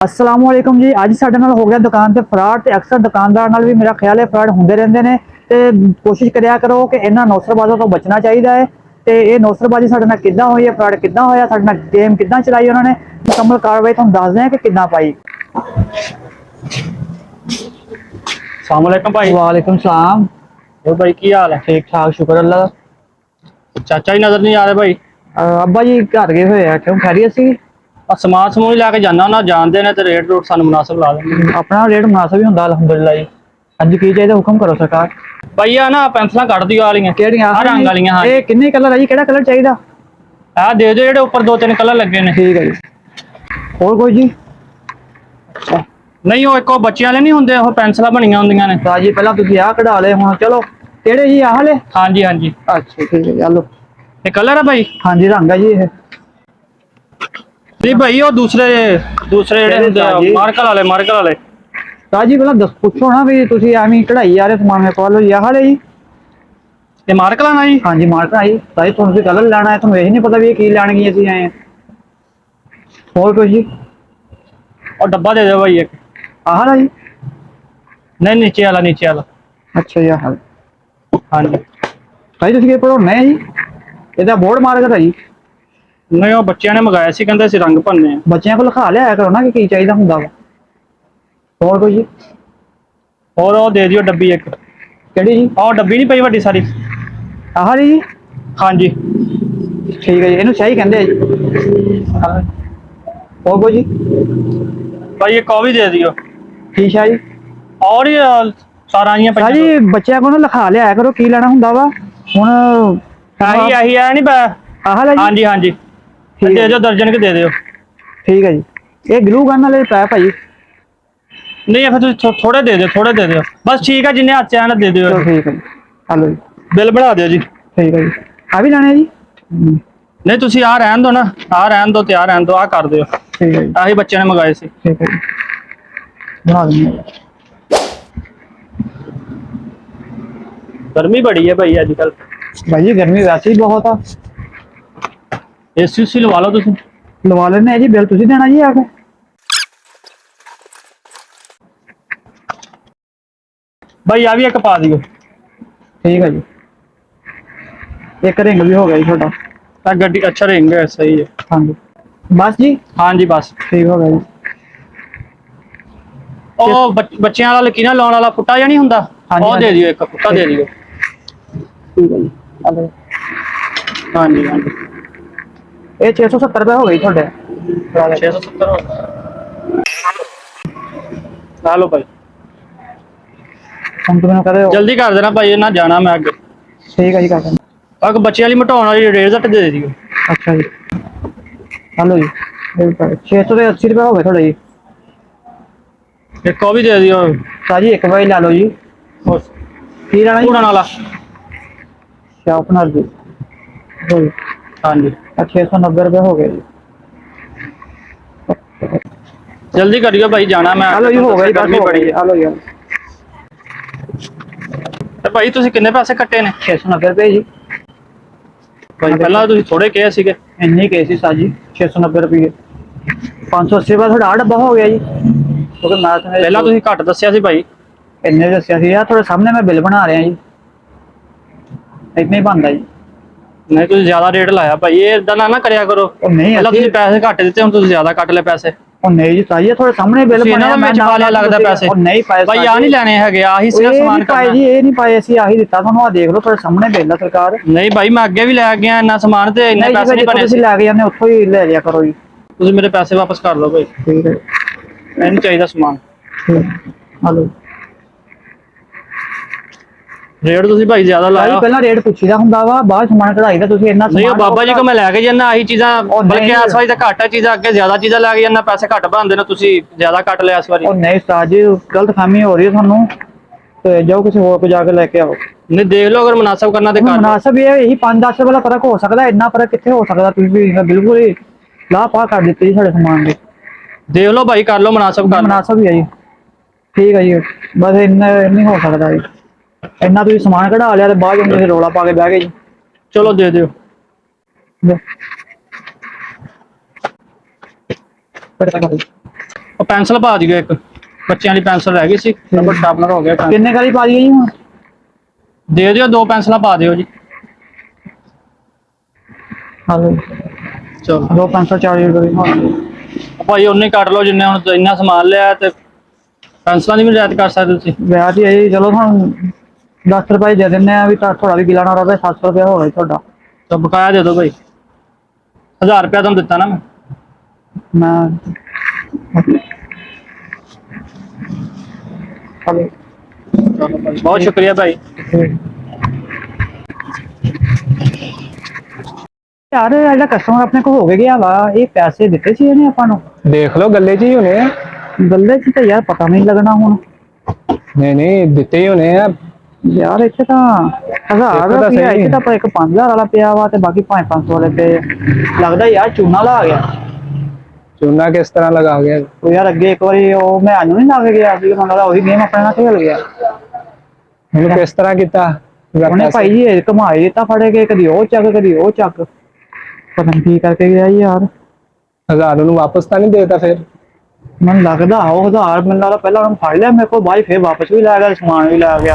अस्सलाम वालेकुम जी। अज साडे नाल हो गया दुकान ते फ्रॉड ते अक्सर दुकानदार नाल भी मेरा ख्याल है फ्रॉड होंदे रहंदे ने ते कोशिश करिया करो कि इन्हां नौसरबाजों तो बचना चाहिए है। ते ये नौसरबाजी साडे नाल किद्दां होई है, फ्रॉड किद्दां होया, साडे नाल गेम किद्दां चलाई उन्होंने, मुकम्मल कार्रवाई तुहानूं दसदे हैं कि किद्दां पाई। अस्सलाम वालेकुम भाई। वालेकुम सलाम। और भाई की हाल है? ठीक ठाक, शुक्र अल्लाह दा। चाचा ही नजर नहीं आ रहे भाई। अब्बा जी घर गए हुए हैं, क्यों खैरियत सी? समान समूह लैके जाना ना जानते ने ते रेट रूट सानू मुनासिब ला देंगे। अपना रेट मुनासिब ही हुंदा अल्हम्दुलिल्लाह जी। हाँ जी, की चाहिए हुक्म करो सरकार। भाई आ ना पेंसिलां कट दियो वालियां केड़ियां आ रंग वालियां। हाँ ये किन्ने कलर है जी, केड़ा कलर चाहिए? आ दे दो जेडे ऊपर दो तीन कलर लगे ने। ठीक है जी। और कोई जी? अच्छा नहीं वो एक बच्चे वाले नहीं होंगे, वो पेंसिलां बनियां होंदियां ने। ਤਾਂ ਜੀ ਪਹਿਲਾਂ ਤੁਸੀਂ ਆਹ ਕਢਾ ਲਏ, ਹੁਣ ਚਲੋ ਕਿਹੜੇ ਜੀ ਆਹ ਵਾਲੇ? हाँ जी हाँ जी। ਅੱਛਾ ਠੀਕ ਹੈ, ਚਲੋ। ये कलर है भाई? ਹਾਂਜੀ ਰੰਗ ਹੈ ਜੀ ਇਹ। नहीं भाई वो दूसरे दूसरे जेडे होंदे हाँ जी। मार्कर वाले। ਤਾਂ ਜੀ ਪਹਿਲਾਂ ਦੱਸ ਪੁੱਛੋ ਨਾ ਵੀ ਤੁਸੀਂ ਐਵੇਂ ਹੀ ਕਢਾਈ ਜਾ ਰਹੇ ਸਮਾਨ ਮੇਰੇ ਕੋਲ ਜੀ, ਆਹ ਵਾਲੇ ਜੀ? ये मार्कर लाना जी? ਹਾਂਜੀ ਮਾਰਕਰ ਆਈ ਤਾਂ ਜੀ, ਤੁਹਾਨੂੰ ਕਲਰ ਲੈਣਾ ਹੈ, ਤੁਹਾਨੂੰ ਇਹ ਨਹੀਂ ਪਤਾ ਵੀ ਇਹ ਕੀ ਲੈਣਗੇ, ਅਸੀਂ ਆਏ ਹਾਂ। ਹੋਰ ਕੁਝ ਜੀ? और डब्बा दे दो भाई एक। ਆਹ ਵਾਲਾ ਜੀ? नहीं नीचे वाला नीचे वाला। ਅੱਛਾ ਜੀ ਆਹ ਵਾਲਾ। हाँ जी। ਭਾਈ ਤੁਸੀਂ ਕੀ ਪੜਾਉਣਾ ਹੈ ਜੀ? ਇਹਦਾ ਬੋਰਡ ਮਾਰਕਰ ਹੈ ਜੀ। नहीं वो बच्चों ने मंगाया सी, कहंदे सी रंग भरने हैं। ਬੱਚਿਆਂ ਕੋਲ ਲਿਖਾ ਲਿਆ ਕਰੋ ਨਾ ਕਿ ਕੀ ਚਾਹੀਦਾ ਹੁੰਦਾ ਵਾ। ਹੋਰ ਕੋਈ ਜੀ? और वो दे दियो डब्बी एक। ਕਿਹੜੀ ਜੀ? और डब्बी नहीं पई वड्डी सारी? ਆਹ ਵਾਲੀ ਜੀ? हाँ जी। ਠੀਕ ਹੈ ਜੀ, ਇਹਨੂੰ ਸਹੀ ਕਹਿੰਦੇ ਆ ਜੀ। ਹੋਰ ਕੋਈ ਜੀ? भाई एक और भी दे दियो। ਠੀਕ ਹੈ ਜੀ। और ही सारा आइयां ਭਾਈ ਜੀ ਬੱਚਿਆਂ ਕੋਲ ਨਾ ਲਿਖਾ ਲਿਆ ਕਰੋ ਕੀ ਲੈਣਾ ਹੁੰਦਾ ਵਾ। ਹੁਣ आही आही है नहीं ਆਹ ਵਾਲਾ हाँ ਜੀ? जी हाँ जी। ठीक दे है। दियो दर्जन के दे दियो। ਠੀਕ ਹੈ ਜੀ। ਇਹ ਗਲੂ ਗਨ ਵਾਲੇ ਪੈ ਭਾਈ? नहीं है फिर तुम थोड़े दे दियो, थोड़े दे दियो बस। ठीक है जिन्हें हाथ आना दे दियो। ਚਲੋ ਠੀਕ ਹੈ ਜੀ, ਹਲੋ ਜੀ। बिल बना दियो जी। ਠੀਕ ਹੈ ਜੀ। ਆ ਵੀ ਲੈਣੇ ਜੀ? नहीं तुम आ रहन दो ना, आ रहन दो, आ रहन दो, आ कर दियो। ਠੀਕ ਹੈ ਜੀ। आही बच्चे ने मंगाए सी। ਠੀਕ ਹੈ ਜੀ, ਬਣਾ ਦਿੰਦੇ ਹਾਂ। गर्मी बड़ी है भाई अजकल। ਭਾਈ ਜੀ ਗਰਮੀ ਵੈਸੇ ਹੀ ਬਹੁਤ ਆ। एसी उसी लवा लो तुम। ਲਵਾ ਲੈਣੇ ਆ ਜੀ, ਬਿੱਲ ਤੁਸੀਂ ਦੇਣਾ ਜੀ ਆ ਕੇ। भाई आ भी एक पा दियो। ਠੀਕ ਹੈ ਜੀ। ਇੱਕ ਰਿੰਗ ਵੀ ਹੋ ਗਿਆ ਜੀ ਤੁਹਾਡਾ। आ गड्डी अच्छा रिंग है, सही है। ਹਾਂਜੀ ਬਸ ਜੀ। हाँ जी बस। ਠੀਕ ਹੋ ਗਿਆ ਜੀ। ओ बच्चों वाला लकीना लाने वाला फुट्टा या नहीं हुंदा, हाँ जी, ओ हाँ दे जी। दियो एक फुट्टा दे दियो। ਠੀਕ ਹੈ ਜੀ, ਹਲੋ। हाँ जी हाँ जी। ਇਹ 670 ਰੁਪਏ ਹੋ ਗਏ ਜੀ ਤੁਹਾਡੇ। 670 ला लो भाई। ਹੁਣ ਤੁਸੀਂ ਮੈਨੂੰ ਕਹਦੇ ਹੋ। जल्दी कर देना भाई, ना जाना मैं अगे। ਠੀਕ ਹੈ ਜੀ, ਕਰ ਦਿੰਦਾ। अगर बच्चे वाली मटाने वाली रेट घट दे दियो। ਅੱਛਾ ਜੀ, ਹਲੋ ਜੀ। 680 ਰੁਪਏ ਹੋ ਗਏ ਤੁਹਾਡੇ ਜੀ। एक और भी दे दियो। ਤਾਂ ਜੀ ਇੱਕ ਵਾਰੀ ਲੈ ਲਓ ਜੀ। और ਕੀ ਲੈਣਾ ਜੀ? उड़न वाला। ਸ਼ਾਰਪਨਰ ਜੀ। ਲਓ ਜੀ। हाँ जी 690 रुपए हो गए जी। जल्दी करियो भाई, जाना मैं। हेलो जी, हो गई, बस गर्मी हो बड़ी गई। है। हेलो जी, ਤੇ ਭਾਈ ਤੁਸੀਂ ਕਿੰਨੇ ਪੈਸੇ ਕੱਟੇ ਨੇ? 690 रुपए जी। ਭਾਈ ਪਹਿਲਾਂ ਤੁਸੀਂ ਥੋੜੇ ਕਹੇ ਸੀਗੇ। ਇੰਨੇ ਕਹੇ ਸੀ ਸਾਜੀ। 690 रुपए। 580 रुपए थोड़ा डब्बा हो गया जी, क्योंकि मैं ਪਹਿਲਾਂ ਤੁਸੀਂ ਘੱਟ ਦੱਸਿਆ ਸੀ ਭਾਈ। ਇੰਨੇ ਦੱਸਿਆ ਸੀ ਯਾਰ, ਤੁਹਾਡੇ ਸਾਹਮਣੇ ਮੈਂ ਬਿੱਲ ਬਣਾ ਰਿਹਾ ਜੀ। ਇਤਨਾ ਹੀ ਬਣਦਾ ਜੀ। ਨਹੀਂ ਤੁਸੀਂ ਜ਼ਿਆਦਾ ਰੇਟ ਲਾਇਆ ਭਾਈ, ਇਹ ਇਦਾਂ ਨਾ ਕਰਿਆ ਕਰੋ। ਉਹ ਨਹੀਂ ਪਹਿਲਾਂ ਤੁਸੀਂ ਅਸੀਂ ਪੈਸੇ ਘੱਟ ਦਿੱਤੇ, ਹੁਣ ਤੁਸੀਂ ਜ਼ਿਆਦਾ ਕੱਟ ਲਏ ਪੈਸੇ। ਉਹ ਨਹੀਂ ਜੀ ਸਾਜੀ, ਤੁਹਾਡੇ ਸਾਹਮਣੇ ਬਿੱਲ ਤੁਸੀਂ ਇਹਨਾਂ ਬਣਾਇਆ ਦਾ ਵਿੱਚ ਪਾ ਲਿਆ ਲੱਗਦਾ ਪੈਸੇ। ਉਹ ਨਹੀਂ ਪਾਏ ਭਾਈ ਆ ਨਹੀਂ ਲੈਣੇ ਹੈਗੇ, ਆਹੀ ਸਿਰਫ ਸਮਾਨ ਪਾਏ ਕਰਨਾ। ਜੀ, ਇਹ ਨਹੀਂ ਪਾਏ, ਅਸੀਂ ਆਹੀ ਦਿੱਤਾ ਤੁਹਾਨੂੰ। ਆ ਦੇਖ ਲਓ ਤੁਹਾਡੇ ਸਾਹਮਣੇ ਬਿੱਲ ਆ ਸਰਕਾਰ। ਨਹੀਂ ਭਾਈ ਮੈਂ ਅੱਗੇ ਵੀ ਲੈ ਗਿਆ ਇੰਨਾ ਸਮਾਨ ਤੇ ਇੰਨੇ ਪੈਸੇ ਨਹੀਂ ਬਣੇ ਤੁਸੀਂ ਸੀ। ਲੈ ਕੇ ਜਾਂਦੇ ਉੱਥੋਂ ਹੀ ਲੈ ਲਿਆ ਕਰੋ ਜੀ। ਤੁਸੀਂ ਮੇਰੇ ਪੈਸੇ ਵਾਪਸ ਕਰ ਲਓ ਭਾਈ, ਠੀਕ ਹੈ। ਮੈਨੂੰ ਚਾਹੀਦਾ ਸਮਾਨ। ਹਲੋ। ਰੇਟ ਤੁਸੀਂ ਭਾਈ ਜ਼ਿਆਦਾ ਲਾਇਆ। ਪਹਿਲਾਂ ਰੇਟ ਪੁੱਛੀਦਾ ਹੁੰਦਾ ਵਾ, ਬਾਅਦ ਸਮਾਨ ਕਢਾਈ ਦਾ। ਤੁਸੀਂ ਇੰਨਾ ਨਹੀਂ ਉਹ ਬਾਬਾ ਜੀ ਕੋ ਮੈਂ ਲੈ ਕੇ ਜਾਂਦਾ ਆਹੀ ਚੀਜ਼ਾਂ, ਉਹ ਬਲਕਿ ਨਹੀਂ। ਇਸ ਵਾਰੀ ਤਾਂ ਘੱਟ ਹੈ ਚੀਜ਼ਾਂ, ਅੱਗੇ ਜ਼ਿਆਦਾ ਚੀਜ਼ਾਂ ਲੈ ਕੇ ਜਾਂਦਾ, ਪੈਸੇ ਘੱਟ ਬਣਦੇ ਨੇ, ਤੁਸੀਂ ਜ਼ਿਆਦਾ ਕੱਟ ਲਿਆ ਇਸ ਵਾਰੀ। ਉਹ ਨਹੀਂ ਉਸਤਾਦ ਜੀ, ਗਲਤ ਫਹਿਮੀ ਹੋ ਰਹੀ ਹੈ ਤੁਹਾਨੂੰ, ਤੇ ਜਾਓ ਕਿਸੇ ਹੋਰ ਕੋ ਜਾ ਕੇ ਲੈ ਕੇ ਆਓ। ਨਹੀਂ ਦੇਖ ਲਓ, ਅਗਰ ਮੁਨਾਸਬ ਕਰਨਾ ਤੇ ਕਰ ਲਓ। ਮੁਨਾਸਬ ਇਹ ਇਹੀ 5-10 ਵਾਲਾ ਫਰਕ ਹੋ ਸਕਦਾ, ਇੰਨਾ ਫਰਕ ਕਿੱਥੇ ਹੋ ਸਕਦਾ? ਤੁਸੀਂ ਬਿਲਕੁਲ ਹੀ ਲਾਪਾ ਕਰ ਦਿੱਤੀ ਜੀ ਸਾਡੇ ਸਮਾਨ ਦੇ। ਦੇਖ ਲਓ ਭਾਈ, ਕਰ ਲਓ ਮੁਨਾਸਬ, ਕਰ ਲਓ। ਮੁਨਾਸਬ ਹੀ ਹੈ ਜੀ। ਠੀਕ ਹੈ ਜੀ, ਬਸ ਇੰਨਾ ਨਹੀਂ ਹੋ ਸਕਦਾ ਜੀ। ਇੰਨਾ ਤੁਸੀਂ ਸਮਾਨ ਕਢਾ ਲਿਆ ਤੇ ਬਾਅਦ ਵਿੱਚ ਤੁਸੀਂ ਰੌਲਾ ਪਾ ਕੇ ਬਹਿ ਗਏ ਜੀ। ਚਲੋ ਦੇ ਦਿਓ। ਉਹ ਪੈਨਸਲ ਪਾ ਦਿਓ ਇੱਕ, ਬੱਚਿਆਂ ਦੀ ਪੈਨਸਲ ਰਹਿ ਗਈ ਸੀ, ਰਬੜ ਸ਼ਾਰਪਨਰ ਹੋ ਗਿਆ pencil। ਕਿੰਨੇ ਵਾਲੀ ਪਾ ਦਈਏ ਜੀ ਹੁਣ? ਦੇ ਦਿਓ 2 ਪੈਨਸਲਾਂ ਪਾ ਦਿਓ ਜੀ। ਹਾਂ ਚਲੋ 2 540 ਰੁਪਏ। ਭਾਈ ਉਹਨੇ ਕੱਟ ਲਓ ਜਿੰਨੇ, ਹੁਣ ਇੰਨਾ ਸਮਾਨ ਲਿਆ ਤੇ ਪੈਨਸਲਾਂ ਦੀ ਵੀ ਰਿਆਇਤ ਕਰ ਸਕਦੇ ਤੁਸੀਂ। ਵਿਆਹ ਦੀ ਆਈ, ਚਲੋ ਹੁਣ 10 ਰੁਪਏ ਦੇ ਦਿੰਦੇ ਆ ਵੀ ਤਾਂ ਥੋੜਾ ਵੀ ਗਿਲਾ ਨਾ ਰਹੇ, 700 ਰੁਪਏ ਹੋ ਗਿਆ ਤੁਹਾਡਾ। ਤਾਂ ਬਕਾਇਆ ਦੇ ਦਿਓ ਭਾਈ, 1000 ਰੁਪਇਆ ਤੁਹਾਨੂੰ ਦਿੱਤਾ ਨਾ ਮੈਂ। ਮੈਂ ਚਲੋ ਚਲੋ ਭਾਈ, ਬਹੁਤ ਸ਼ੁਕਰੀਆ ਭਾਈ। ਯਾਰ ਜਿਹੜਾ ਕਸਟਮਰ ਆਪਣੇ ਕੋਲ ਹੋ ਕੇ ਗਿਆ ਵਾ, ਇਹ ਪੈਸੇ ਦਿੱਤੇ ਸੀ ਇਹਨੇ ਆਪਾਂ ਨੂੰ? ਦੇਖ ਲਓ ਗੱਲੇ 'ਚ ਹੀ ਹੋਣੇ ਆ। ਗੱਲੇ 'ਚ ਤਾਂ ਯਾਰ ਪਤਾ ਨਹੀਂ ਲੱਗਣਾ ਹੁਣ। ਨਹੀਂ ਨਹੀਂ ਦਿੱਤੇ ਹੀ ਹੋਣੇ ਆ। ਯਾਰ ਇੱਥੇ ਤਾਂ 1000 ਦੇਖੋ ਤਾਂ ਰੁਪਇਆ, ਸਹੀ। ਇੱਥੇ ਤਾਂ ਆਪਾਂ ਇੱਕ 5000 ਵਾਲਾ ਪਿਆ ਵਾ ਤੇ ਬਾਕੀ 500 ਵਾਲੇ ਪਏ ਆ। ਲੱਗਦਾ ਯਾਰ ਚੂਨਾ ਲਾ ਗਿਆ। ਚੂਨਾ ਕਿਸ ਤਰ੍ਹਾਂ ਲਗਾ ਗਿਆ? ਉਹ ਯਾਰ ਅੱਗੇ ਇੱਕ ਵਾਰੀ ਉਹ ਮੈਂ ਨਹੀਂ ਲਾ ਕੇ ਗਿਆ ਸੀ, ਮੈਨੂੰ ਲੱਗਦਾ ਉਹੀ ਗੇਮ ਆਪਣੇ ਨਾਲ ਖੇਲ ਗਿਆ। ਉਹਨੂੰ ਕਿਸ ਤਰ੍ਹਾਂ ਕੀਤਾ? ਉਹਨੇ ਭਾਈ ਜੀ ਇਹ ਘੁਮਾਏ ਤਾਂ ਫੜੇ ਗਏ, ਕਦੀ ਉਹ ਚੱਕ ਕਦੀ ਉਹ ਚੱਕ, ਪਤਾ ਨਹੀਂ ਕੀ ਕਰਕੇ ਗਿਆ ਯਾਰ। 1000 ਉਹਨੂੰ ਵਾਪਸ ਤਾਂ ਨਹੀਂ ਦੇਤਾ ਫਿਰ? ਮੈਨੂੰ ਲੱਗਦਾ ਉਹ 1000 ਮੈਨੂੰ ਲੱਗਦਾ ਪਹਿਲਾਂ ਉਹਨੂੰ ਫੜ ਲਿਆ ਮੇਰੇ ਕੋਲ, ਬਾਅਦ ਫਿਰ ਵਾਪਸ ਵੀ ਲੈ ਗਿਆ, ਸਮਾਨ ਵੀ ਲੈ ਗਿਆ।